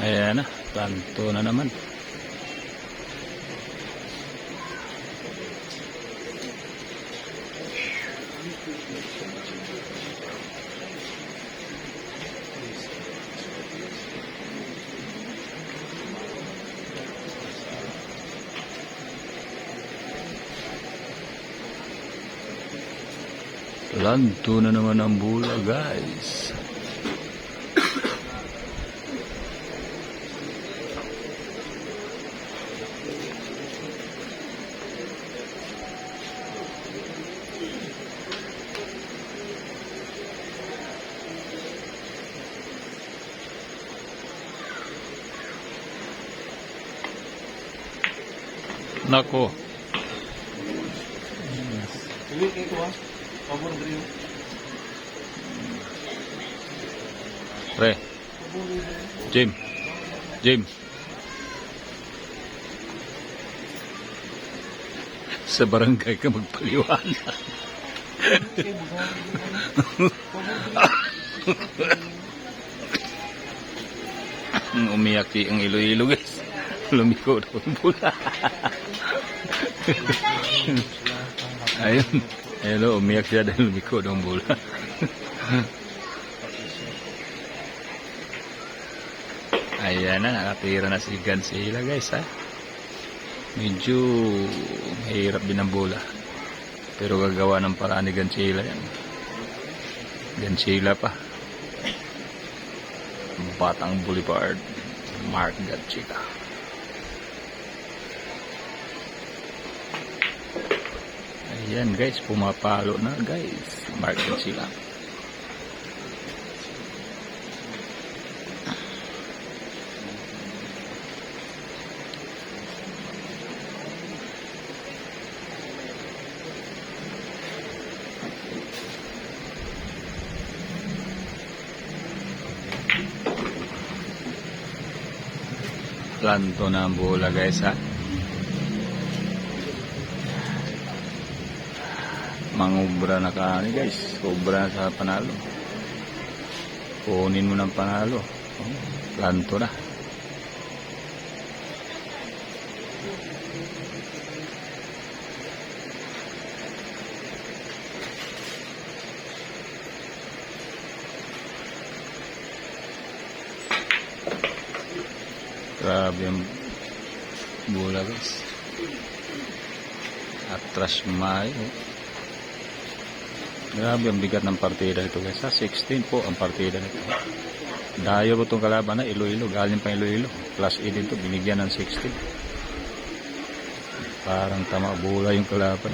Ayan na, planto na naman. Planto na naman ang bula, guys. Nako. Pre. Jim. Sa barangay ka magpaliwanag. Umiyak ang Iloilo, guys. Lumiko daw ang bula. Ayun. Hello, umiyak siya dahil lumiko daw ang bula. Ayan na, nakatira na si Gansila, guys, ha. Medyo mahirap din ang bola, pero gagawa ng paraan ni Gansila yan. Gansila pa, Batang Boulevard, Mark Gansila. Ayan, guys, pumapalo na, guys, Mark Gansila. Planto na ang bola, guys, ha. Mangubra na ka, guys. Ubra na sa panalo. Kunin mo ng panalo. Planto na. Grabe ang bola, guys. Atras mayo. Grabe ang bigat ng partida ito, guys. 16 po ang partida nito. Dayo po itong kalaban na Iloilo. Galing pa Iloilo. Plus 8 dito. Binigyan ng 16. Parang tama bola yung kalaban.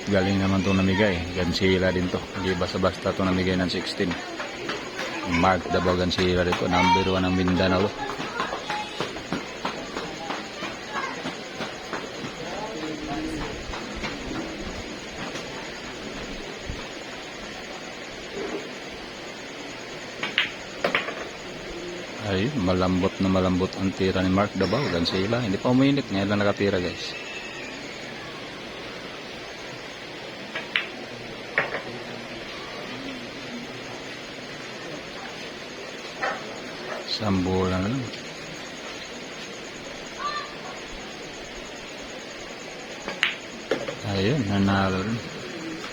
Galing naman itong namigay. Gansila din to. Hindi basta-basta itong namigay ng 16. Mark Davao Gansila dito, number 1 ng Mindanao. Ay, malambot na malambot ang tira ni Mark Davao Gansila. Hindi pa uminit, ngayon lang nakatira, guys. Sambola na lang. Ayun, nanalo rin.